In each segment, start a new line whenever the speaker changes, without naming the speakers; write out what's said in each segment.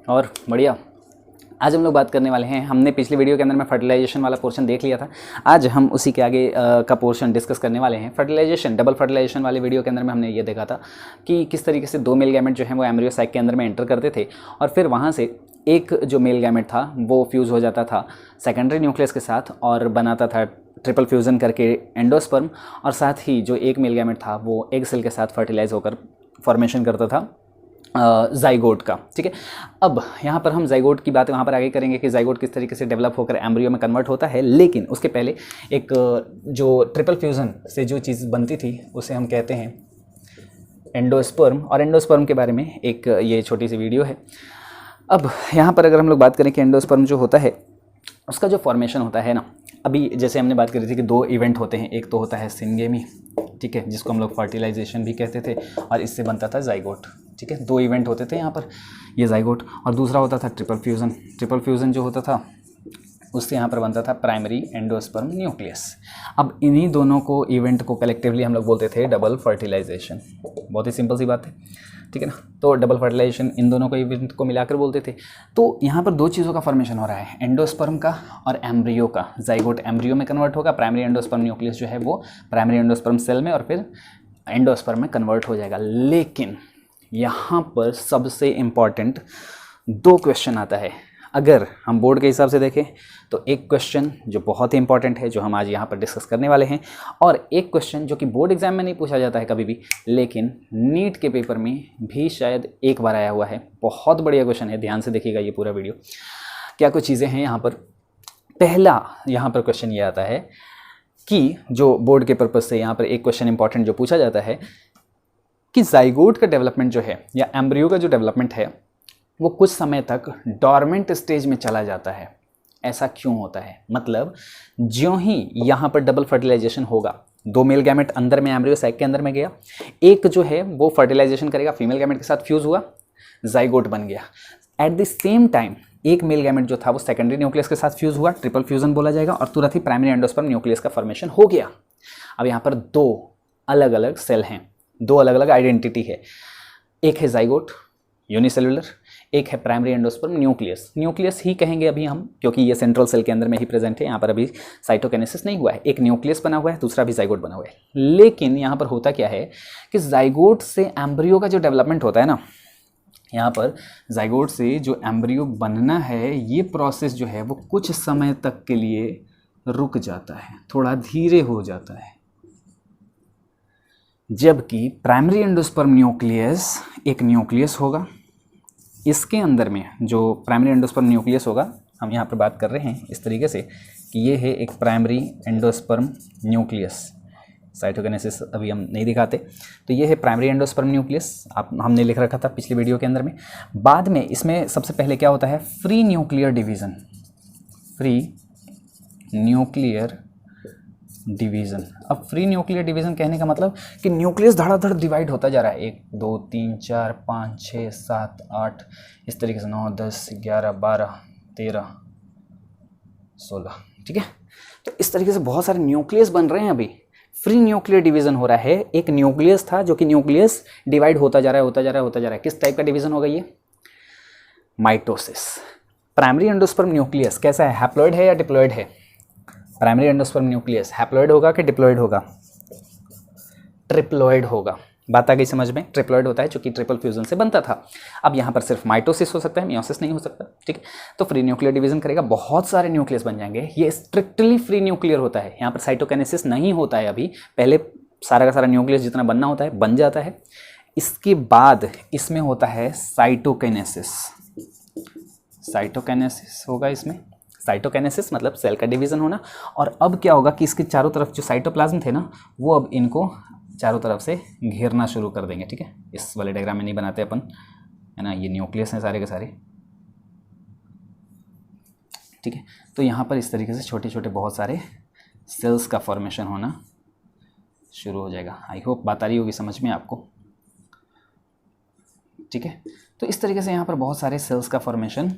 और बढ़िया। आज हम लोग बात करने वाले हैं, हमने पिछली वीडियो के अंदर में फर्टिलाइजेशन वाला पोर्शन देख लिया था। आज हम उसी के आगे का पोर्शन डिस्कस करने वाले हैं। फर्टिलाइजेशन, डबल फर्टिलाइजेशन वाली वीडियो के अंदर में हमने ये देखा था कि किस तरीके से दो मेल गैमेट जो है वो एम्ब्रियो साइक के अंदर में एंटर करते थे और फिर वहाँ से एक जो मेल गैमेट था वो फ्यूज़ हो जाता था सेकेंडरी न्यूक्लियस के साथ और बनाता था ट्रिपल फ्यूज़न करके एंडोस्पर्म, और साथ ही जो एक मेल गैमेट था वो एग सेल के साथ फर्टिलाइज होकर फॉर्मेशन करता था जाइगोट का। ठीक है, अब यहाँ पर हम जाइगोट की बात वहाँ पर आगे करेंगे कि जाइगोट किस तरीके से डेवलप होकर एम्ब्रियो में कन्वर्ट होता है, लेकिन उसके पहले एक जो ट्रिपल फ्यूज़न से जो चीज़ बनती थी उसे हम कहते हैं एंडोस्पर्म, और एंडोस्पर्म के बारे में एक ये छोटी सी वीडियो है। अब यहाँ पर अगर हम लोग बात करें कि एंडोस्पर्म जो होता है उसका जो फॉर्मेशन होता है ना, अभी जैसे हमने बात करी थी कि दो इवेंट होते हैं, एक तो होता है सिंगेमी, ठीक है, जिसको हम लोग फर्टिलाइजेशन भी कहते थे, और इससे बनता था जाइगोट। ठीक है, दो इवेंट होते थे यहाँ पर, ये जाइगोट, और दूसरा होता था ट्रिपल फ्यूज़न। ट्रिपल फ्यूज़न जो होता था उससे यहाँ पर बनता था प्राइमरी एंडोस्पर्म न्यूक्लियस। अब इन्हीं दोनों को इवेंट को कलेक्टिवली हम लोग बोलते थे डबल फर्टिलाइजेशन। बहुत ही सिंपल सी बात है, ठीक है ना। तो डबल फर्टिलाइजेशन इन दोनों को इवेंट को मिलाकर बोलते थे। तो यहाँ पर दो चीज़ों का फॉर्मेशन हो रहा है, एंडोस्पर्म का और एम्ब्रियो का। जाइगोट एम्ब्रियो में कन्वर्ट होगा, प्राइमरी एंडोस्पर्म न्यूक्लियस जो है वो प्राइमरी एंडोस्पर्म सेल में और फिर एंडोस्पर्म में कन्वर्ट हो जाएगा। लेकिन यहाँ पर सबसे इम्पॉर्टेंट दो क्वेश्चन आता है। अगर हम बोर्ड के हिसाब से देखें तो एक क्वेश्चन जो बहुत ही इंपॉर्टेंट है, जो हम आज यहाँ पर डिस्कस करने वाले हैं, और एक क्वेश्चन जो कि बोर्ड एग्जाम में नहीं पूछा जाता है कभी भी, लेकिन नीट के पेपर में भी शायद एक बार आया हुआ है। बहुत बढ़िया क्वेश्चन है, ध्यान से देखिएगा ये पूरा वीडियो। क्या कुछ चीज़ें हैं यहाँ पर। पहला यहाँ पर क्वेश्चन ये आता है कि जो बोर्ड के पर्पज़ से यहाँ पर एक क्वेश्चन इंपॉर्टेंट जो पूछा जाता है कि जाइगोट का डेवलपमेंट जो है या एम्ब्रियो का जो डेवलपमेंट है वो कुछ समय तक डॉर्मेंट स्टेज में चला जाता है। ऐसा क्यों होता है? मतलब ज्यों ही यहाँ पर डबल फर्टिलाइजेशन होगा, दो मेल गैमेट अंदर में एम्ब्रियो साइक के अंदर में गया, एक जो है वो फर्टिलाइजेशन करेगा, फीमेल गैमेट के साथ फ्यूज़ हुआ, जाइगोट बन गया। एट द सेम टाइम एक मेल गैमेट जो था वो सेकेंडरी न्यूक्लियस के साथ फ्यूज़ हुआ, ट्रिपल फ्यूज़न बोला जाएगा, और तुरंत ही प्राइमरी एंडोस्पर्म न्यूक्लियस का फॉर्मेशन हो गया। अब यहाँ पर दो अलग अलग सेल हैं, दो अलग अलग आइडेंटिटी है। एक है जाइगोट यूनिसेलुलर, एक है प्राइमरी एंडोस्पर्म न्यूक्लियस। न्यूक्लियस ही कहेंगे अभी हम, क्योंकि ये सेंट्रल सेल के अंदर में ही प्रेजेंट है। यहाँ पर अभी साइटोकिनेसिस नहीं हुआ है, एक न्यूक्लियस बना हुआ है, दूसरा भी जाइगोट बना हुआ है। लेकिन यहाँ पर होता क्या है कि जाइगोट से एम्ब्रियो का जो डेवलपमेंट होता है ना, यहाँ पर जाइगोट से जो एम्ब्रियो बनना है, ये प्रोसेस जो है वो कुछ समय तक के लिए रुक जाता है, थोड़ा धीरे हो जाता है। जबकि प्राइमरी एंडोस्पर्म न्यूक्लियस एक न्यूक्लियस होगा, इसके अंदर में जो प्राइमरी एंडोस्पर्म न्यूक्लियस होगा, हम यहाँ पर बात कर रहे हैं इस तरीके से कि ये है एक प्राइमरी एंडोस्पर्म न्यूक्लियस। साइटोकिनेसिस अभी हम नहीं दिखाते, तो ये है प्राइमरी एंडोस्पर्म न्यूक्लियस, हमने लिख रखा था पिछली वीडियो के अंदर में। बाद में इसमें सबसे पहले क्या होता है, free nuclear division. Free nuclear division. अब फ्री न्यूक्लियर डिवीज़न कहने का मतलब कि न्यूक्लियस धड़ाधड़ डिवाइड होता जा रहा है, 1 2 3 4 5 6 7 8, इस तरीके से 9 10 11 12 13 16, ठीक है। तो इस तरीके से बहुत सारे न्यूक्लियस बन रहे हैं। अभी फ्री न्यूक्लियर डिवीज़न हो रहा है। एक न्यूक्लियस था जो कि न्यूक्लियस डिवाइड होता जा रहा है, होता जा रहा है, होता जा रहा है। किस टाइप का डिवीज़न होगा ये? माइटोसिस। प्राइमरी एंडोस्पर्म न्यूक्लियस कैसा है, हैप्लॉइड है या डिप्लॉइड है? प्राइमरी एंडोस्पर्म न्यूक्लियस हैप्लॉइड होगा कि डिप्लॉइड होगा? ट्रिप्लॉइड होगा। बात आ गई समझ में? ट्रिप्लॉइड होता है क्योंकि ट्रिपल फ्यूजन से बनता था। अब यहाँ पर सिर्फ माइटोसिस हो सकता है, मियोसिस नहीं हो सकता, ठीक है। तो फ्री न्यूक्लियर डिवीजन करेगा, बहुत सारे न्यूक्लियस बन जाएंगे। ये स्ट्रिक्टली फ्री न्यूक्लियर होता है, यहाँ पर साइटोकाइनेसिस नहीं होता है। अभी पहले सारा का सारा न्यूक्लियस जितना बनना होता है बन जाता है, इसके बाद इसमें होता है साइटोकाइनेसिस। साइटोकाइनेसिस होगा इसमें। साइटोकाइनेसिस मतलब सेल का डिवीज़न होना। और अब क्या होगा कि इसके चारों तरफ जो साइटोप्लाज्म थे ना, वो अब इनको चारों तरफ से घेरना शुरू कर देंगे, ठीक है। इस वाले डायग्राम में नहीं बनाते अपन, है ना, ये न्यूक्लियस हैं सारे के सारे, ठीक है। तो यहाँ पर इस तरीके से छोटे छोटे बहुत सारे सेल्स का फॉर्मेशन होना शुरू हो जाएगा। आई होप बात आ रही होगी समझ में आपको, ठीक है। तो इस तरीके से यहाँ पर बहुत सारे सेल्स का फॉर्मेशन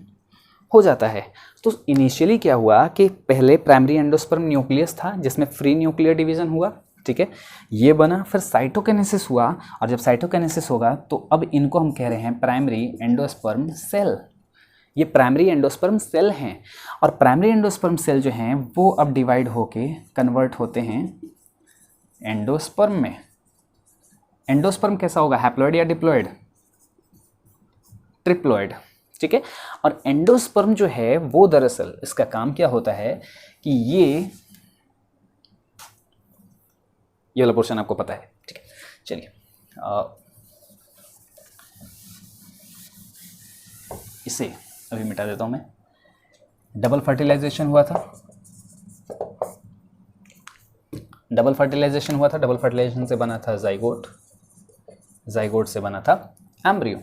हो जाता है। तो इनिशियली क्या हुआ कि पहले प्राइमरी एंडोस्पर्म न्यूक्लियस था जिसमें फ्री न्यूक्लियर डिवीज़न हुआ, ठीक है, ये बना। फिर साइटोकाइनेसिस हुआ, और जब साइटोकाइनेसिस होगा तो अब इनको हम कह रहे हैं प्राइमरी एंडोस्पर्म सेल। ये प्राइमरी एंडोस्पर्म सेल हैं और प्राइमरी एंडोस्पर्म सेल जो हैं वो अब डिवाइड होके कन्वर्ट होते हैं एंडोस्पर्म में। एंडोस्पर्म कैसा होगा, हैप्लॉइड या डिप्लॉइड, ट्रिप्लॉइड, ठीक है। और एंडोस्पर्म जो है वो दरअसल इसका काम क्या होता है कि ये वाला पोर्शन आपको पता है, ठीक है। चलिए इसे अभी मिटा देता हूं मैं। डबल फर्टिलाइजेशन हुआ था, डबल फर्टिलाइजेशन से बना था जाइगोट, जाइगोट से बना था एम्ब्रियो,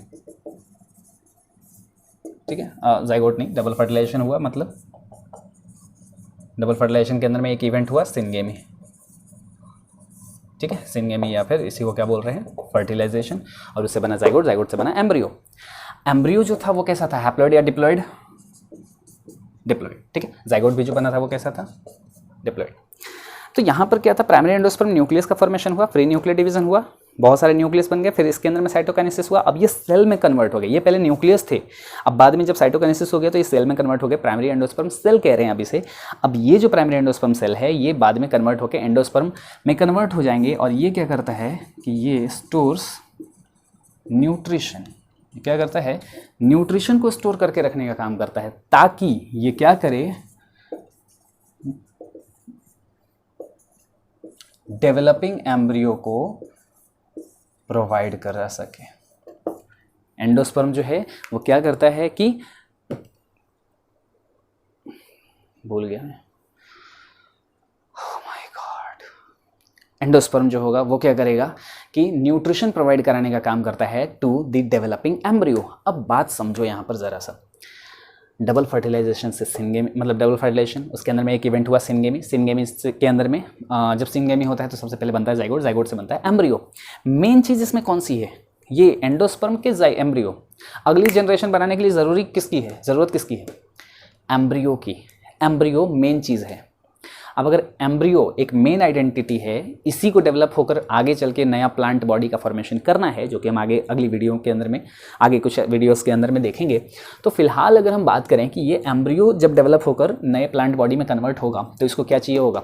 ठीक है। जाइगोट नहीं, डबल फर्टिलाइजेशन हुआ, मतलब डबल फर्टिलाइजेशन के अंदर में एक इवेंट हुआ सिनगेमी, ठीक है। सिनगेमी या फिर इसी को क्या बोल रहे हैं, फर्टिलाइजेशन, और उससे बना जाइगोट, जाइगोट से बना एम्ब्रियो। एम्ब्रियो जो था वो कैसा था, हैप्लॉइड या डिप्लॉइड, डिप्लॉइड, ठीक है। जाइगोट भी जो बना था वो कैसा था, डिप्लॉइड। तो यहाँ पर क्या था, प्राइमरी एंडोस्पर्म न्यूक्लियस का फॉर्मेशन हुआ, फ्री न्यूक्लियर डिवीजन हुआ, बहुत सारे न्यूक्लियस बन गए, फिर इसके अंदर में साइटोकाइनेसिस हुआ, अब ये सेल में कन्वर्ट हो गए। ये पहले न्यूक्लियस थे, अब बाद में जब साइटोकाइनेसिस हो गया तो ये सेल में कन्वर्ट हो गए, प्राइमरी एंडोस्पर्म सेल कह रहे हैं अभी से। अब ये जो प्राइमरी एंडोस्पर्म सेल है ये बाद में कन्वर्ट होकर एंडोस्पर्म में कन्वर्ट हो जाएंगे, और ये क्या करता है कि ये स्टोर्स न्यूट्रिशन, क्या करता है, न्यूट्रिशन को स्टोर करके रखने का काम करता है, ताकि ये क्या करे, डेवलपिंग एम्ब्रियो को प्रोवाइड करा सके। एंडोस्पर्म जो है वो क्या करता है कि, भूल गया मैं, एंडोस्पर्म जो होगा वो क्या करेगा कि न्यूट्रिशन प्रोवाइड कराने का काम करता है टू द डेवलपिंग एम्ब्रियो। अब बात समझो यहाँ पर ज़रा सा, डबल फर्टिलाइजेशन से सिनगेमी, मतलब डबल फर्टिलाइजेशन, उसके अंदर में एक इवेंट हुआ सिनगेमी, सिनगेमी के अंदर में जब सिनगेमी होता है तो सबसे पहले बनता है जाइगोट, जाइगोट से बनता है एम्ब्रियो। मेन चीज़ इसमें कौन सी है, ये एंडोस्पर्म के एम्ब्रियो अगली जनरेशन बनाने के लिए ज़रूरत किसकी है, एम्ब्रियो की। एम्ब्रियो मेन चीज़ है। अब अगर एम्ब्रियो एक मेन आइडेंटिटी है, इसी को डेवलप होकर आगे चल के नया प्लांट बॉडी का फॉर्मेशन करना है, जो कि हम आगे अगली वीडियो के अंदर में, आगे कुछ वीडियोस के अंदर में देखेंगे। तो फिलहाल अगर हम बात करें कि ये एम्ब्रियो जब डेवलप होकर नए प्लांट बॉडी में कन्वर्ट होगा तो इसको क्या चाहिए होगा,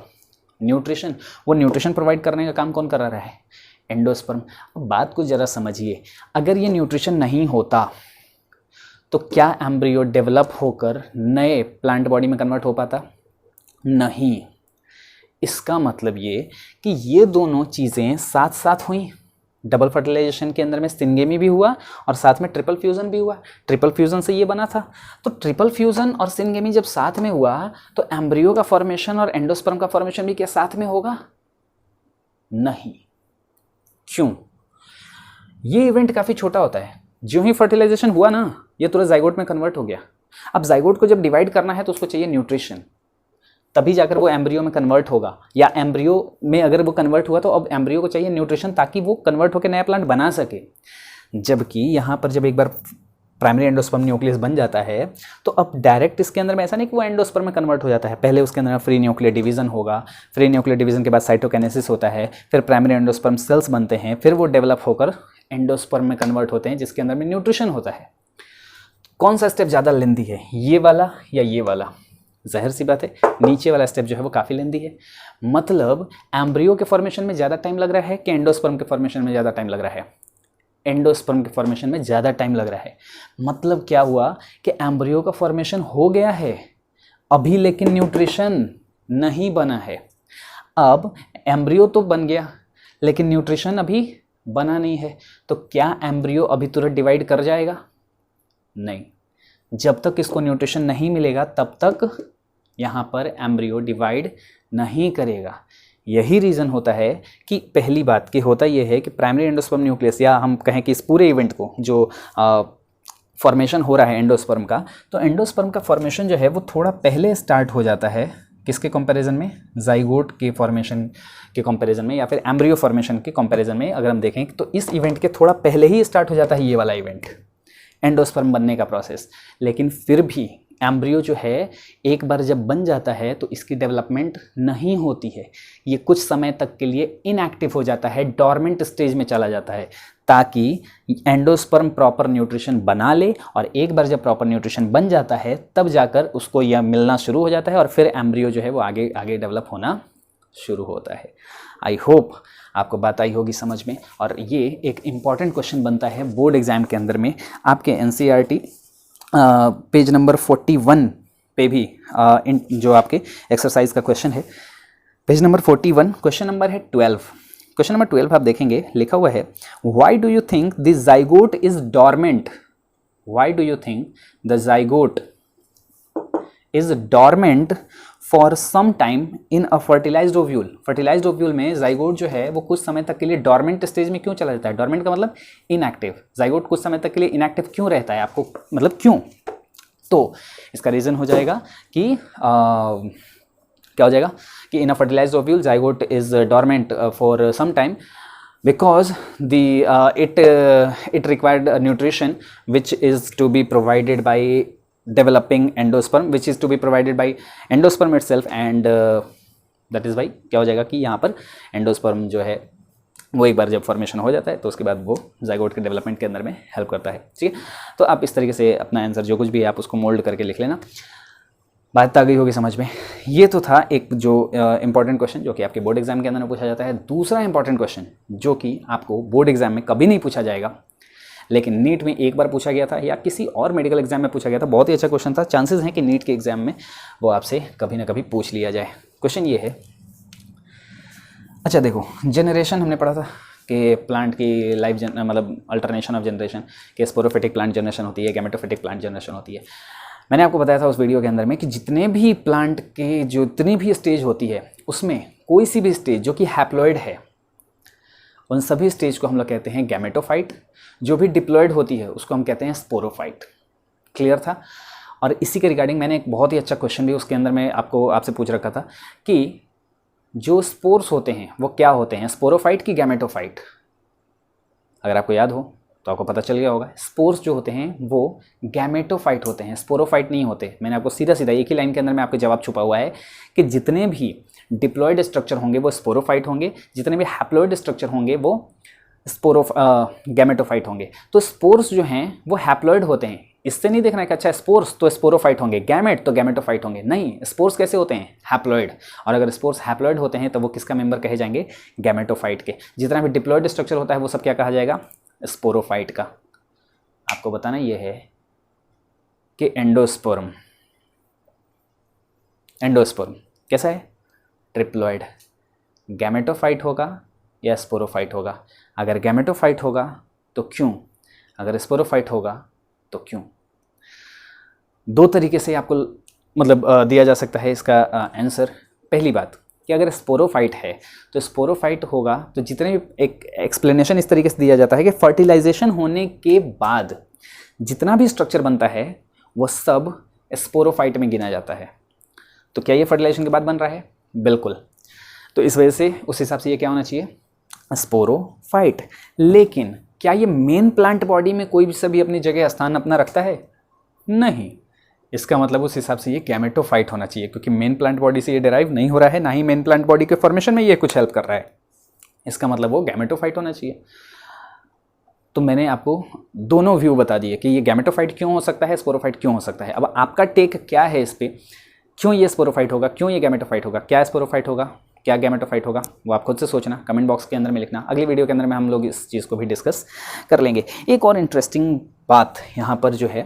न्यूट्रिशन। वो न्यूट्रिशन प्रोवाइड करने का काम कौन कर रहा है, एंडोस्पर्म। अब बात को ज़रा समझिए, अगर ये न्यूट्रिशन नहीं होता तो क्या एम्ब्रियो डेवलप होकर नए प्लांट बॉडी में कन्वर्ट हो पाता, नहीं। इसका मतलब ये कि ये दोनों चीज़ें साथ साथ हुई। डबल फर्टिलाइजेशन के अंदर में सिनगेमी भी हुआ और साथ में ट्रिपल फ्यूज़न भी हुआ, ट्रिपल फ्यूज़न से ये बना था। तो ट्रिपल फ्यूज़न और सिनगेमी जब साथ में हुआ तो एम्ब्रियो का फॉर्मेशन और एंडोस्पर्म का फॉर्मेशन भी क्या साथ में होगा, नहीं। क्यों, ये इवेंट काफ़ी छोटा होता है। ज्यों ही फर्टिलाइजेशन हुआ ना, ये तुरंत जाइगोट में कन्वर्ट हो गया। अब जाइगोट को जब डिवाइड करना है तो उसको चाहिए न्यूट्रिशन, तभी जाकर वो एम्ब्रियो में कन्वर्ट होगा, या एम्ब्रियो में अगर वो कन्वर्ट हुआ तो अब एम्ब्रियो को चाहिए न्यूट्रिशन ताकि वो कन्वर्ट होकर नया प्लांट बना सके। जबकि यहाँ पर जब एक बार प्राइमरी एंडोस्पर्म न्यूक्लियस बन जाता है तो अब डायरेक्ट इसके अंदर में ऐसा नहीं कि वो एंडोस्पर्म में कन्वर्ट हो जाता है, पहले उसके अंदर फ्री न्यूक्लियर डिवीजन होगा, फ्री न्यूक्लियर डिवीजन के बाद साइटोकाइनेसिस होता है, फिर प्राइमरी एंडोस्पर्म सेल्स बनते हैं, फिर वो डेवलप होकर एंडोस्पर्म में कन्वर्ट होते हैं जिसके अंदर में न्यूट्रिशन होता है। कौन सा स्टेप ज़्यादा लेंदी है, ये वाला या ये वाला? ज़ाहिर सी बात है नीचे वाला स्टेप जो है वो काफ़ी लेंदी है। मतलब एम्ब्रियो के फॉर्मेशन में ज़्यादा टाइम लग रहा है कि एंडोस्पर्म के फॉर्मेशन में ज़्यादा टाइम लग रहा है? एंडोस्पर्म के फॉर्मेशन में ज़्यादा टाइम लग रहा है। मतलब क्या हुआ कि एम्ब्रियो का फॉर्मेशन हो गया है अभी, लेकिन न्यूट्रिशन नहीं बना है। अब एम्ब्रियो तो बन गया लेकिन न्यूट्रिशन अभी बना नहीं है, तो क्या एम्ब्रियो अभी तुरंत डिवाइड कर जाएगा? नहीं। जब तक इसको न्यूट्रिशन नहीं मिलेगा तब तक यहाँ पर एम्ब्रियो डिवाइड नहीं करेगा। यही रीज़न होता है कि पहली बात कि होता यह है कि प्राइमरी एंडोस्पर्म न्यूक्लियस, या हम कहें कि इस पूरे इवेंट को जो फॉर्मेशन हो रहा है एंडोस्पर्म का, तो एंडोस्पर्म का फॉर्मेशन जो है वो थोड़ा पहले स्टार्ट हो जाता है। किसके कंपैरिजन में? जाइगोट के फॉर्मेशन के कंपैरिजन में, या फिर एम्ब्रियो फॉर्मेशन के कंपैरिजन में अगर हम देखें तो इस इवेंट के थोड़ा पहले ही स्टार्ट हो जाता है ये वाला इवेंट, एंडोस्पर्म बनने का प्रोसेस। लेकिन फिर भी एम्ब्रियो जो है एक बार जब बन जाता है तो इसकी डेवलपमेंट नहीं होती है, ये कुछ समय तक के लिए इनएक्टिव हो जाता है, डॉर्मेंट स्टेज में चला जाता है, ताकि एंडोस्पर्म प्रॉपर न्यूट्रिशन बना ले, और एक बार जब प्रॉपर न्यूट्रिशन बन जाता है तब जाकर उसको यह मिलना शुरू हो जाता है और फिर एम्ब्रियो जो है वो आगे आगे डेवलप होना शुरू होता है। आई होप आपको बात आई होगी समझ में। और ये एक इम्पॉर्टेंट क्वेश्चन बनता है बोर्ड एग्जाम के अंदर में, आपके एनसीईआरटी पेज नंबर 41 पे भी जो आपके एक्सरसाइज का क्वेश्चन है, पेज नंबर 41, क्वेश्चन नंबर है 12। क्वेश्चन नंबर 12 आप देखेंगे, लिखा हुआ है, why do you think the zygote is dormant, why do you think the zygote is dormant for some time in a fertilised ovule. Fertilised ovule में zygote जो है वो कुछ समय तक के लिए डॉर्मेंट स्टेज में क्यों चला जाता है? डॉर्मेंट का मतलब इनएक्टिव। जाइगोट कुछ समय तक के लिए इनएक्टिव क्यों रहता है, आपको मतलब क्यों? तो इसका रीज़न हो जाएगा कि क्या हो जाएगा कि in a fertilised ovule zygote is dormant for some time because it required nutrition which is to be provided by developing endosperm, which is to be provided by endosperm itself, and that is why क्या हो जाएगा कि यहाँ पर endosperm जो है वो एक बार जब फॉर्मेशन हो जाता है तो उसके बाद वो जाइगोट के डेवलपमेंट के अंदर में हेल्प करता है। ठीक है, तो आप इस तरीके से अपना आंसर जो कुछ भी है आप उसको मोल्ड करके लिख लेना। बात आ गई होगी समझ में। ये तो था एक जो इंपॉर्टेंट क्वेश्चन जो कि आपके बोर्ड एग्जाम के अंदर में पूछा जाता है। दूसरा इंपॉर्टेंट क्वेश्चन जो कि आपको बोर्ड एग्जाम में कभी नहीं पूछा जाएगा लेकिन नीट में एक बार पूछा गया था या किसी और मेडिकल एग्जाम में पूछा गया था, बहुत ही अच्छा क्वेश्चन था, चांसेस हैं कि नीट के एग्जाम में वो आपसे कभी ना कभी पूछ लिया जाए। क्वेश्चन ये है, अच्छा देखो, जनरेशन हमने पढ़ा था कि प्लांट की लाइफ मतलब अल्टरनेशन ऑफ जनरेशन, कि स्पोरोफिटिक प्लांट जनरेशन होती है, गैमेटोफिटिक प्लांट जनरेशन होती है। मैंने आपको बताया था उस वीडियो के अंदर में कि जितने भी प्लांट के जितनी भी स्टेज होती है उसमें कोई सी भी स्टेज जो कि हैप्लॉइड है उन सभी स्टेज को हम लोग कहते हैं गैमेटोफाइट, जो भी डिप्लॉइड होती है उसको हम कहते हैं स्पोरोफाइट। क्लियर था? और इसी के रिगार्डिंग मैंने एक बहुत ही अच्छा क्वेश्चन भी उसके अंदर में आपसे पूछ रखा था कि जो स्पोर्स होते हैं वो क्या होते हैं, स्पोरोफाइट की गैमेटोफाइट। अगर आपको याद हो तो आपको पता चल गया होगा, स्पोर्स जो होते हैं वो गैमेटोफाइट होते हैं, स्पोरोफाइट नहीं होते। मैंने आपको सीधा सीधा एक ही लाइन के अंदर में आपके जवाब छुपा हुआ है कि जितने भी डिप्लॉयड स्ट्रक्चर होंगे वो स्पोरोफाइट होंगे, जितने भी हैप्लॉयड स्ट्रक्चर होंगे वो गैमेटोफाइट होंगे। तो स्पोर्स जो हैं वो हैप्लॉयड होते हैं। इससे नहीं देखना है कि अच्छा स्पोर्स तो स्पोरोफाइट होंगे, गैमेट तो गैमेटोफाइट होंगे, नहीं, स्पोर्स कैसे होते हैं? हैप्लॉयड। और अगर स्पोर्स हैप्लॉयड होते हैं तो वो किसका मेंबर कहे जाएंगे? गैमेटोफाइट के। जितना भी डिप्लॉयड स्ट्रक्चर होता है वो सब क्या कहा जाएगा? स्पोरोफाइट का। आपको बताना ये है कि एंडोस्पर्म कैसा है? ट्रिप्लॉइड। गैमेटोफाइट होगा या स्पोरोफाइट होगा? अगर गैमेटोफाइट होगा तो क्यों, अगर स्पोरोफाइट होगा तो क्यों? दो तरीके से आपको मतलब दिया जा सकता है इसका आंसर। पहली बात कि अगर स्पोरोफाइट है तो स्पोरोफाइट होगा तो जितने भी एक एक्सप्लेनेशन इस तरीके से दिया जाता है कि फर्टिलाइजेशन होने के बाद जितना भी स्ट्रक्चर बनता है वो सब स्पोरोफाइट में गिना जाता है। तो क्या ये फर्टिलाइजेशन के बाद बन रहा है? बिल्कुल। तो इस वजह से उस हिसाब से ये क्या होना चाहिए? स्पोरोफाइट। लेकिन क्या ये मेन प्लांट बॉडी में कोई भी सभी अपनी जगह स्थान अपना रखता है? नहीं। इसका मतलब उस हिसाब से ये गैमेटोफाइट होना चाहिए, क्योंकि मेन प्लांट बॉडी से ये डिराइव नहीं हो रहा है, ना ही मेन प्लांट बॉडी के फॉर्मेशन में ये कुछ हेल्प कर रहा है। इसका मतलब वो गैमेटोफाइट होना चाहिए। तो मैंने आपको दोनों व्यू बता दिए कि ये गैमेटोफाइट क्यों हो सकता है, स्पोरोफाइट क्यों हो सकता है। अब आपका टेक क्या है इस पर, क्यों ये स्पोरोफाइट होगा, क्यों ये गैमेटोफाइट होगा, क्या स्पोरोफाइट होगा, क्या गैमेटोफाइट होगा, वो आप खुद से सोचना, कमेंट बॉक्स के अंदर में लिखना। अगली वीडियो के अंदर में हम लोग इस चीज़ को भी डिस्कस कर लेंगे। एक और इंटरेस्टिंग बात यहाँ पर जो है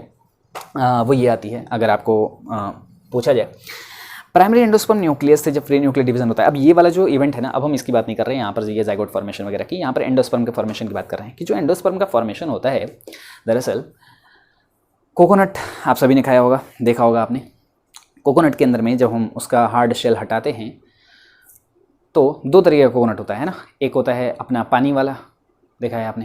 वो ये आती है, अगर आपको पूछा जाए प्राइमरी एंडोस्पर्म न्यूक्लियस से जब फ्री न्यूक्लियर डिवीजन होता है। अब ये वाला जो इवेंट है ना, अब हम इसकी बात नहीं कर रहे हैं यहाँ पर ये जाइगोट फॉर्मेशन वगैरह की, यहाँ पर एंडोस्पर्म के फॉर्मेशन की बात कर रहे हैं। कि जो एंडोस्पर्म का फॉर्मेशन होता है, दरअसल कोकोनट आप सभी ने खाया होगा, देखा होगा आपने। कोकोनट के अंदर में जब हम उसका हार्ड शेल हटाते हैं तो दो तरीके का कोकोनट होता है ना। एक होता है अपना पानी वाला, देखा है आपने,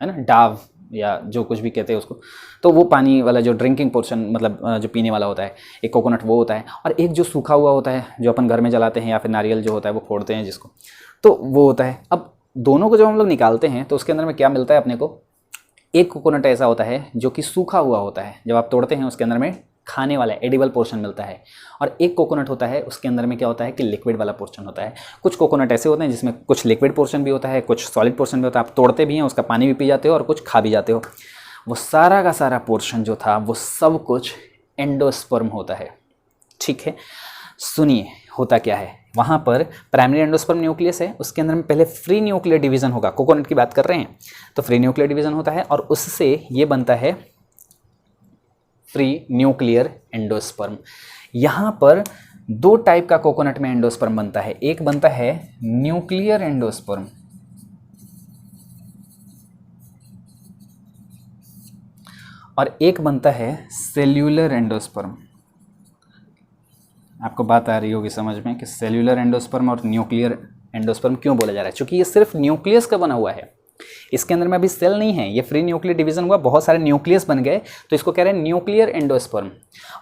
है ना, डाव या जो कुछ भी कहते हैं उसको, तो वो पानी वाला जो ड्रिंकिंग पोर्शन मतलब जो पीने वाला होता है, एक कोकोनट वो होता है। और एक जो सूखा हुआ होता है जो अपन घर में जलाते हैं, या फिर नारियल जो होता है वो फोड़ते हैं जिसको, तो वो होता है। अब दोनों को जब हम लोग निकालते हैं तो उसके अंदर में क्या मिलता है अपने को? एक कोकोनट ऐसा होता है जो कि सूखा हुआ होता है, जब आप तोड़ते हैं उसके अंदर में खाने वाला एडिबल पोर्शन मिलता है, और एक कोकोनट होता है उसके अंदर में क्या होता है कि लिक्विड वाला पोर्शन होता है। कुछ कोकोनट ऐसे होते हैं जिसमें कुछ लिक्विड पोर्शन भी होता है, कुछ सॉलिड पोर्शन भी होता है, आप तोड़ते भी हैं, उसका पानी भी पी जाते हो और कुछ खा भी जाते हो। वो सारा का सारा पोर्शन जो था वो सब कुछ एंडोस्पर्म होता है। ठीक है, सुनिए होता क्या है। वहाँ पर प्राइमरी एंडोस्पर्म न्यूक्लियस है, उसके अंदर में पहले फ्री न्यूक्लियर डिवीजन होगा। कोकोनट की बात कर रहे हैं तो फ्री न्यूक्लियर डिवीजन होता है, और उससे ये बनता है फ्री न्यूक्लियर एंडोस्पर्म। यहाँ पर दो टाइप का कोकोनट में एंडोस्पर्म बनता है। एक बनता है न्यूक्लियर एंडोस्पर्म, और एक बनता है सेल्यूलर एंडोस्पर्म। आपको बात आ रही होगी समझ में कि सेल्यूलर एंडोस्पर्म और न्यूक्लियर एंडोस्पर्म क्यों बोला जा रहा है, क्योंकि ये सिर्फ न्यूक्लियस का बना हुआ है, इसके अंदर में अभी सेल नहीं है, ये फ्री न्यूक्लियर डिवीजन हुआ, बहुत सारे न्यूक्लियस बन गए, तो इसको कह रहे हैं न्यूक्लियर एंडोस्पर्म।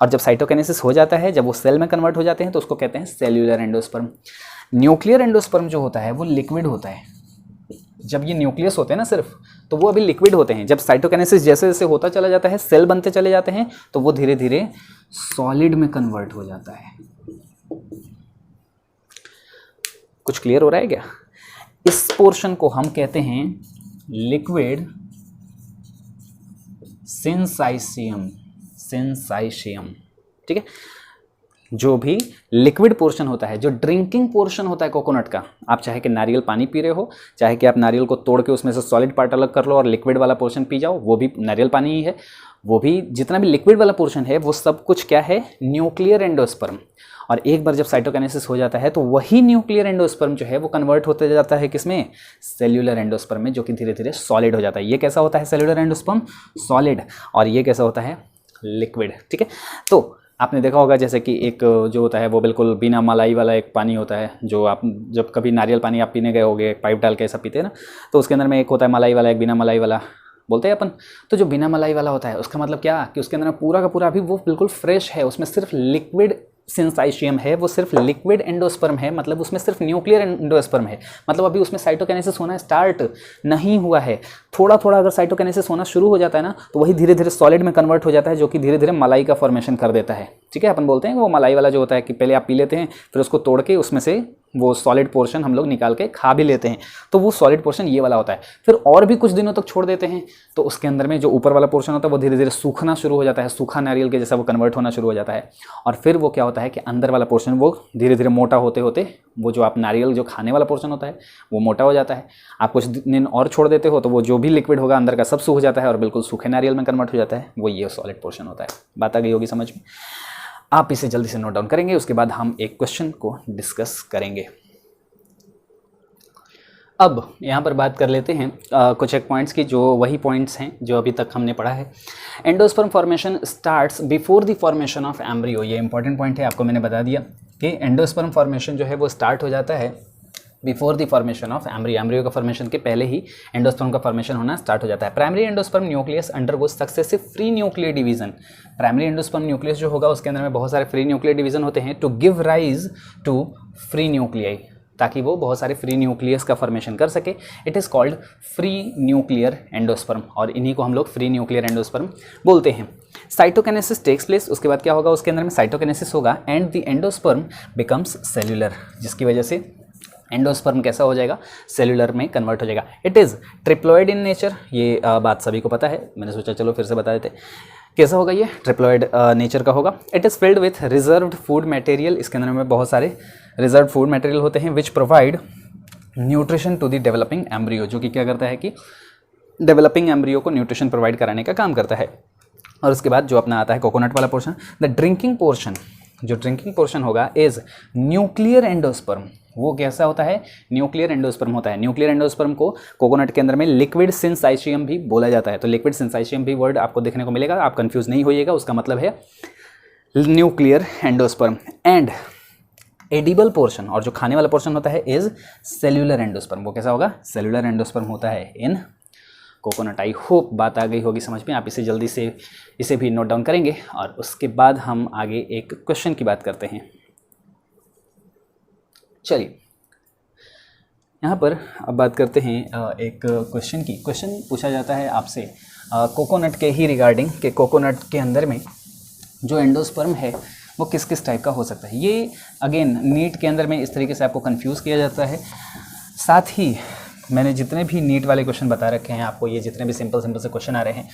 और जब साइटोकाइनेसिस हो जाता है, जब वो सेल में कन्वर्ट हो जाते हैं, तो उसको कहते हैं सेल्यूलर एंडोस्पर्म। न्यूक्लियर एंडोस्पर्म जो होता है वो लिक्विड होता है। जब ये न्यूक्लियस होते हैं ना सिर्फ, तो वो अभी लिक्विड होते हैं। जब साइटोकाइनेसिस जैसे जैसे होता चला जाता है, सेल बनते चले जाते हैं, तो वो धीरे धीरे सॉलिड में कन्वर्ट हो जाता है। कुछ क्लियर हो रहा है क्या? इस पोर्शन को हम कहते हैं लिक्विड सिंसाइशियम। सिंसाइशियम, ठीक है। जो भी लिक्विड पोर्शन होता है, जो ड्रिंकिंग पोर्शन होता है कोकोनट का, आप चाहे कि नारियल पानी पी रहे हो, चाहे कि आप नारियल को तोड़ के उसमें से सॉलिड पार्ट अलग कर लो और लिक्विड वाला पोर्शन पी जाओ, वो भी नारियल पानी ही है। वो भी जितना भी लिक्विड वाला पोर्शन है वो सब कुछ क्या है, न्यूक्लियर एंडोस्पर्म। और एक बार जब साइटोकाइनेसिस हो जाता है तो वही न्यूक्लियर एंडोस्पर्म जो है वो कन्वर्ट होते जाता है किसमें, सेल्यूलर एंडोस्पर्म में, जो कि धीरे धीरे सॉलिड हो जाता है। ये कैसा होता है सेल्यूलर एंडोस्पर्म, सॉलिड, और ये कैसा होता है, लिक्विड। ठीक है, तो आपने देखा होगा जैसे कि एक जो होता है वो बिल्कुल बिना मलाई वाला एक पानी होता है, जो आप जब कभी नारियल पानी आप पीने गए होगे, पाइप डाल के ऐसा पीते हैं ना, तो उसके अंदर में एक होता है मलाई वाला, एक बिना मलाई वाला बोलते हैं अपन। तो जो बिना मलाई वाला होता है उसका मतलब क्या कि उसके अंदर में पूरा का पूरा अभी वो बिल्कुल फ्रेश है, उसमें सिर्फ लिक्विड सिंसाइशियम है, वो सिर्फ लिक्विड एंडोस्पर्म है, मतलब उसमें सिर्फ न्यूक्लियर एंडोस्पर्म है, मतलब अभी उसमें साइटोकाइनेसिस होना स्टार्ट नहीं हुआ है। थोड़ा थोड़ा अगर साइटोकाइनेसिस होना शुरू हो जाता है ना, तो वही धीरे धीरे सॉलिड में कन्वर्ट हो जाता है, जो कि धीरे धीरे मलाई का फॉर्मेशन कर देता है। ठीक है, अपन बोलते हैं वो मलाई वाला जो होता है कि पहले आप पी लेते हैं, फिर उसको तोड़ के उसमें से वो सॉलिड पोर्शन हम लोग निकाल के खा भी लेते हैं, तो वो सॉलिड पोर्शन ये वाला होता है। फिर और भी कुछ दिनों तक छोड़ देते हैं, तो उसके अंदर में जो ऊपर वाला पोर्शन होता है वो धीरे धीरे सूखना शुरू हो जाता है, सूखा नारियल के जैसा वो कन्वर्ट होना शुरू हो जाता है। और फिर वो क्या होता है कि अंदर वाला पोर्शन वो धीरे धीरे मोटा होते होते, वो जो आप नारियल जो खाने वाला पोर्शन होता है वो मोटा हो जाता है। आप कुछ दिन और छोड़ देते हो तो वो जो भी लिक्विड होगा अंदर का सब सूख जाता है और बिल्कुल सूखे नारियल में कन्वर्ट हो जाता है, वो ये सॉलिड पोर्शन होता है। बात आ गई होगी समझ में? आप इसे जल्दी से नोट डाउन करेंगे, उसके बाद हम एक क्वेश्चन को डिस्कस करेंगे। अब यहाँ पर बात कर लेते हैं कुछ एक पॉइंट्स की, जो वही पॉइंट्स हैं जो अभी तक हमने पढ़ा है। Endosperm formation starts before the formation of embryo. ये इंपॉर्टेंट पॉइंट है, आपको मैंने बता दिया कि एंडोस्पर्म फॉर्मेशन जो है वो स्टार्ट हो जाता है before the formation of embryo. Embryo का फॉर्मेशन के पहले ही एंडोस्पर्म का फॉर्मेशन होना स्टार्ट हो जाता है। Primary endosperm nucleus undergoes successive free nuclear division. Primary endosperm nucleus जो होगा उसके अंदर में बहुत सारे फ्री न्यूक्लियर डिवीजन होते हैं, to give rise to free nuclei, ताकि वो बहुत सारे फ्री न्यूक्लियस का फॉर्मेशन कर सके। It is called free nuclear endosperm, और इन्हीं को हम लोग फ्री न्यूक्लियर एंडोस्पर्म बोलते हैं। साइटोकाइनेसिस टेक्स प्लेस, उसके बाद क्या होगा, उसके अंदर में साइटोकाइनेसिस होगा and the endosperm becomes cellular, जिसकी वजह से एंडोस्पर्म कैसा हो जाएगा, सेल्यूलर में कन्वर्ट हो जाएगा। It is triploid in nature, ये बात सभी को पता है, मैंने सोचा चलो फिर से बता देते। कैसा होगा ये, ट्रिप्लॉइड नेचर का होगा। It is filled with reserved food material, इसके अंदर में बहुत सारे रिजर्व फूड मटेरियल होते हैं, which provide nutrition to the developing embryo, जो कि क्या करता है कि डेवलपिंग एम्ब्रियो को न्यूट्रिशन प्रोवाइड कराने का काम करता है। और उसके बाद जो अपना आता है कोकोनट वाला पोर्शन, द ड्रिंकिंग पोर्शन, जो ड्रिंकिंग पोर्शन होगा इज न्यूक्लियर एंडोस्पर्म। वो कैसा होता है, न्यूक्लियर एंडोस्पर्म होता है। न्यूक्लियर एंडोस्पर्म को कोकोनट के अंदर में लिक्विड सिंसाइशियम भी बोला जाता है। तो लिक्विड सिंसाइशियम भी वर्ड आपको देखने को मिलेगा, आप कंफ्यूज नहीं होइएगा, उसका मतलब है nuclear endosperm. And edible portion, और जो खाने वाला पोर्शन होता है, इज सेल्यूलर एंडोस्पर्म। वो कैसा होगा, सेल्यूलर एंडोस्पर्म होता है इन कोकोनट। आई होप बात आ गई होगी समझ में। आप इसे जल्दी से इसे भी नोट डाउन करेंगे, और उसके बाद हम आगे एक क्वेश्चन की बात करते हैं। चलिए यहाँ पर अब बात करते हैं एक क्वेश्चन की। क्वेश्चन पूछा जाता है आपसे कोकोनट के ही रिगार्डिंग, कि कोकोनट के अंदर में जो एंडोस्पर्म है वो किस किस टाइप का हो सकता है। ये अगेन नीट के अंदर में इस तरीके से आपको कंफ्यूज किया जाता है। साथ ही मैंने जितने भी नीट वाले क्वेश्चन बता रखे हैं आपको, ये जितने भी सिंपल से क्वेश्चन आ रहे हैं,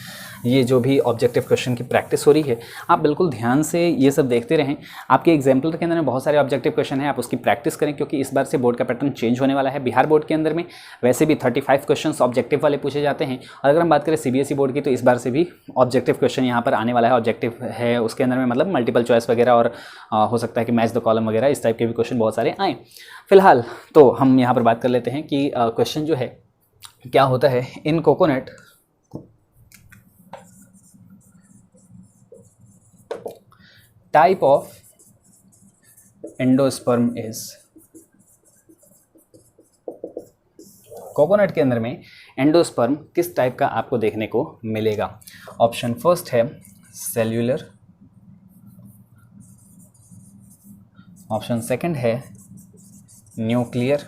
ये जो भी ऑब्जेक्टिव क्वेश्चन की प्रैक्टिस हो रही है, आप बिल्कुल ध्यान से ये सब देखते रहें। आपके एग्जाम्पल के अंदर में बहुत सारे ऑब्जेक्टिव क्वेश्चन हैं, आप उसकी प्रैक्टिस करें, क्योंकि इस बार से बोर्ड का पैटर्न चेंज होने वाला है। बिहार बोर्ड के अंदर में वैसे भी 35 क्वेश्चन ऑब्जेक्टिव वाले पूछे जाते हैं, और अगर हम बात करें CBSE बोर्ड की, तो इस बार से भी ऑब्जेक्टिव क्वेश्चन यहाँ पर आने वाला है। ऑब्जेक्टिव है उसके अंदर में मतलब मल्टीपल चॉइस वगैरह, और हो सकता है कि मैच द कॉलम वगैरह, इस टाइप के भी क्वेश्चन बहुत सारे आएँ। फिलहाल तो हम यहाँ पर बात कर लेते हैं कि क्वेश्चन जो है क्या होता है। In coconut type of endosperm is, coconut के अंदर में एंडोस्पर्म किस टाइप का आपको देखने को मिलेगा। ऑप्शन फर्स्ट है सेल्यूलर, ऑप्शन सेकंड है न्यूक्लियर,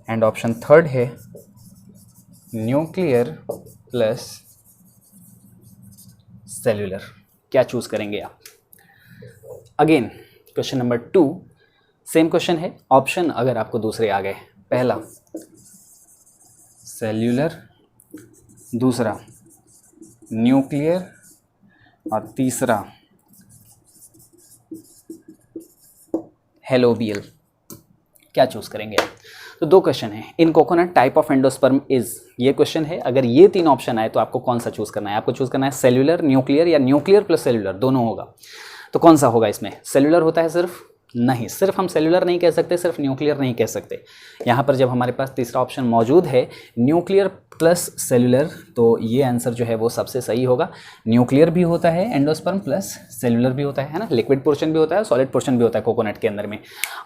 एंड ऑप्शन थर्ड है न्यूक्लियर प्लस सेल्यूलर। क्या चूज करेंगे आप? Again question number 2 same question है। ऑप्शन अगर आपको दूसरे आ गए, पहला सेल्यूलर, दूसरा न्यूक्लियर, और तीसरा हेलोबियल, क्या चूज करेंगे आप? तो 2 क्वेश्चन है। In coconut type of endosperm is, ये क्वेश्चन है। अगर ये 3 ऑप्शन आए तो आपको कौन सा चूज करना है? आपको चूज करना है सेल्यूलर, न्यूक्लियर, या न्यूक्लियर प्लस सेल्यूलर, दोनों होगा। तो कौन सा होगा इसमें? सेल्यूलर होता है सिर्फ? नहीं, सिर्फ हम सेल्यूलर नहीं कह सकते, सिर्फ न्यूक्लियर नहीं कह सकते। यहाँ पर जब हमारे पास तीसरा ऑप्शन मौजूद है न्यूक्लियर प्लस सेल्यूलर, तो ये आंसर जो है वो सबसे सही होगा। न्यूक्लियर भी होता है एंडोस्पर्म, प्लस सेल्यूलर भी होता है ना, लिक्विड पोर्शन भी होता है, सॉलिड पोर्शन भी होता है कोकोनट के अंदर में।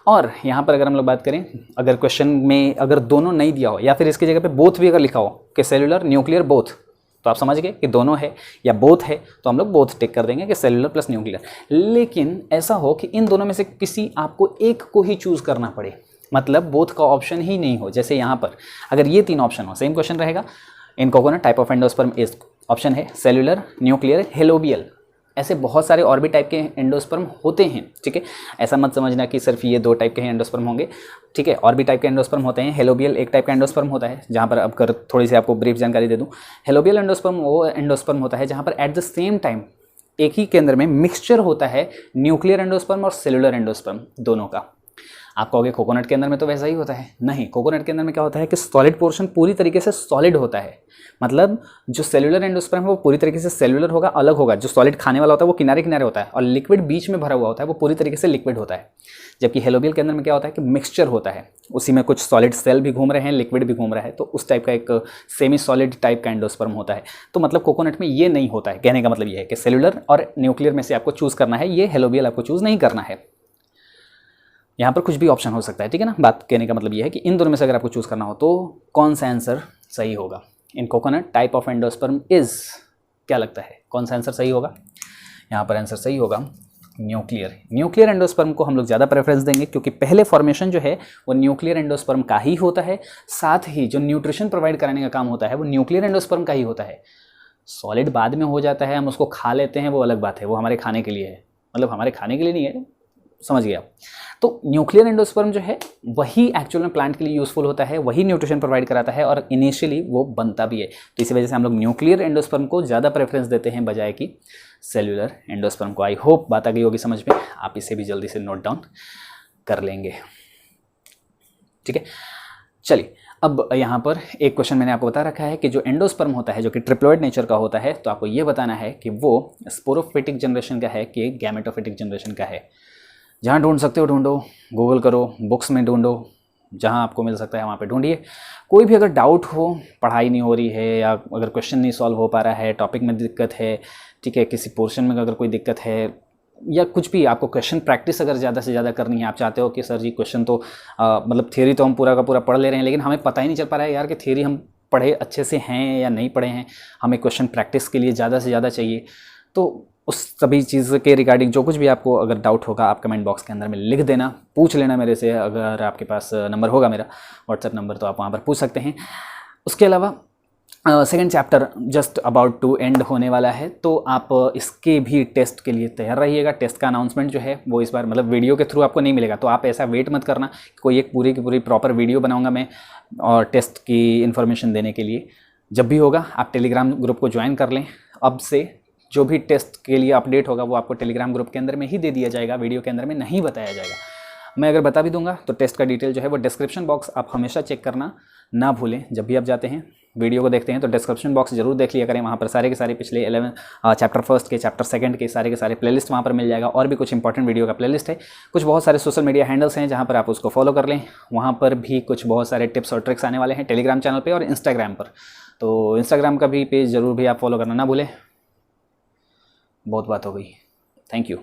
और यहाँ पर अगर हम लोग बात करें, अगर क्वेश्चन में अगर दोनों नहीं दिया हो, या फिर इसकी जगह पे बोथ भी अगर लिखा हो कि सेल्यूलर न्यूक्लियर बोथ, तो आप समझ गए कि दोनों है या बोथ है, तो हम लोग बोथ टिक कर देंगे कि सेल्यूलर प्लस न्यूक्लियर। लेकिन ऐसा हो कि इन दोनों में से किसी आपको एक को ही चूज करना पड़े, मतलब बोथ का ऑप्शन ही नहीं हो। जैसे यहाँ पर अगर ये 3 ऑप्शन हो, सेम क्वेश्चन रहेगा। In coconut type of endosperm is, option है सेल्यूलर, न्यूक्लियर, हेलोबियल। ऐसे बहुत सारे और भी टाइप के एंडोस्पर्म होते हैं, ठीक है। ऐसा मत समझना कि सिर्फ ये 2 टाइप के ही एंडोस्पर्म होंगे, ठीक है। और भी टाइप के एंडोस्पर्म होते हैं। हेलोबियल एक टाइप का एंडोस्पर्म होता है, जहाँ पर अब कर थोड़ी सी आपको ब्रीफ जानकारी दे दूँ। हेलोबियल एंडोस्पर्म वो एंडोस्पर्म होता है जहाँ पर एट द सेम टाइम एक ही के अंदर में मिक्सचर होता है न्यूक्लियर एंडोस्पर्म और सेलुलर एंडोस्पर्म दोनों का। आप कहोगे कोकोनट के अंदर में तो वैसा ही होता है। नहीं, कोकोनट के अंदर में क्या होता है कि सॉलिड पोर्शन पूरी तरीके से सॉलिड होता है, मतलब जो सेलुलर एंडोस्पर्म है वो पूरी तरीके से सेलुलर होगा, अलग होगा। जो सॉलिड खाने वाला होता है वो किनारे किनारे होता है, और लिक्विड बीच में भरा हुआ होता है, वो पूरी तरीके से लिक्विड होता है। जबकि हेलोबियल के अंदर में क्या होता है कि मिक्सचर होता है, उसी में कुछ सॉलिड सेल भी घूम रहे हैं, लिक्विड भी घूम रहा है, तो उस टाइप का एक सेमी सॉलिड टाइप का एंडोस्पर्म होता है। तो मतलब कोकोनट में ये नहीं होता है। कहने का मतलब ये है कि सेलुलर और न्यूक्लियर में से आपको चूज़ करना है, ये हेलोबियल आपको चूज़ नहीं करना है। यहाँ पर कुछ भी ऑप्शन हो सकता है, ठीक है ना। बात कहने का मतलब ये है कि इन दोनों में से अगर आपको चूज़ करना हो तो कौन सा आंसर सही होगा। In coconut type of endosperm is, क्या लगता है कौन सा आंसर सही होगा? यहाँ पर आंसर सही होगा न्यूक्लियर। न्यूक्लियर एंडोस्पर्म को हम लोग ज़्यादा प्रेफरेंस देंगे, क्योंकि पहले फॉर्मेशन जो है वो न्यूक्लियर एंडोस्पर्म का ही होता है। साथ ही जो न्यूट्रिशन प्रोवाइड कराने का काम होता है वो न्यूक्लियर एंडोस्पर्म का ही होता है। सॉलिड बाद में हो जाता है, हम उसको खा लेते हैं, वो अलग बात है, वो हमारे खाने के लिए है, मतलब हमारे खाने के लिए नहीं है, समझ गए आप। तो न्यूक्लियर एंडोस्पर्म जो है वही एक्चुअल में प्लांट के लिए यूज़फुल होता है, वही न्यूट्रिशन प्रोवाइड कराता है, और इनिशियली वो बनता भी है। तो इसी वजह से हम लोग न्यूक्लियर एंडोस्पर्म को ज़्यादा प्रेफरेंस देते हैं बजाय कि सेल्युलर एंडोस्पर्म को। आई होप बात आ गई होगी समझ में, आप इसे भी जल्दी से नोट डाउन कर लेंगे, ठीक है। चलिए, अब यहाँ पर एक क्वेश्चन मैंने आपको बता रखा है कि जो एंडोस्पर्म होता है जो कि ट्रिप्लॉइड नेचर का होता है, तो आपको ये बताना है कि वो स्पोरोफिटिक जनरेशन का है कि गैमेटोफिटिक जनरेशन का है। जहाँ ढूंढ सकते हो ढूंढो, गूगल करो, बुक्स में ढूंढो, जहाँ आपको मिल सकता है वहाँ पे ढूंढिए। कोई भी अगर डाउट हो, पढ़ाई नहीं हो रही है, या अगर क्वेश्चन नहीं सॉल्व हो पा रहा है, टॉपिक में दिक्कत है, ठीक है, किसी पोर्शन में अगर कोई दिक्कत है, या कुछ भी आपको क्वेश्चन प्रैक्टिस अगर ज़्यादा से ज़्यादा करनी है, आप चाहते हो कि सर जी क्वेश्चन तो मतलब थियरी तो हम पूरा का पूरा पढ़ ले रहे हैं, लेकिन हमें पता ही नहीं चल पा रहा है यार कि थियरी हम पढ़े अच्छे से हैं या नहीं पढ़े हैं, हमें क्वेश्चन प्रैक्टिस के लिए ज़्यादा से ज़्यादा चाहिए। तो उस सभी चीज़ के रिगार्डिंग जो कुछ भी आपको अगर डाउट होगा, आप कमेंट बॉक्स के अंदर में लिख देना, पूछ लेना मेरे से। अगर आपके पास नंबर होगा मेरा व्हाट्सएप नंबर, तो आप वहाँ पर पूछ सकते हैं। उसके अलावा second chapter just about to end होने वाला है, तो आप इसके भी टेस्ट के लिए तैयार रहिएगा। टेस्ट का अनाउंसमेंट जो है वो इस बार मतलब वीडियो के थ्रू आपको नहीं मिलेगा, तो आप ऐसा वेट मत करना कोई एक पूरी की पूरी प्रॉपर वीडियो बनाऊंगा मैं और टेस्ट की इन्फॉर्मेशन देने के लिए। जब भी होगा आप टेलीग्राम ग्रुप को ज्वाइन कर लें। अब से जो भी टेस्ट के लिए अपडेट होगा वो आपको टेलीग्राम ग्रुप के अंदर में ही दे दिया जाएगा, वीडियो के अंदर में नहीं बताया जाएगा। मैं अगर बता भी दूंगा तो टेस्ट का डिटेल जो है वो डिस्क्रिप्शन बॉक्स आप हमेशा चेक करना ना भूलें। जब भी आप जाते हैं वीडियो को देखते हैं तो डिस्क्रिप्शन बॉक्स जरूर देख लिया करें, वहाँ पर सारे के सारे पिछले 11 चैप्टर फर्स्ट के चैप्टर सेकंड के सारे प्लेलिस्ट वहाँ पर मिल जाएगा। और भी कुछ इंपॉर्टेंट वीडियो का प्लेलिस्ट है, कुछ बहुत सारे सोशल मीडिया हैंडल्स हैं जहाँ पर आप उसको फॉलो कर लें। वहाँ पर भी कुछ बहुत सारे टिप्स और ट्रिक्स आने वाले हैं टेलीग्राम चैनल पर और इंस्टाग्राम पर, तो इंस्टाग्राम का भी पेज जरूर भी आप फॉलो करना ना भूलें। बहुत बात हो गई, थैंक यू।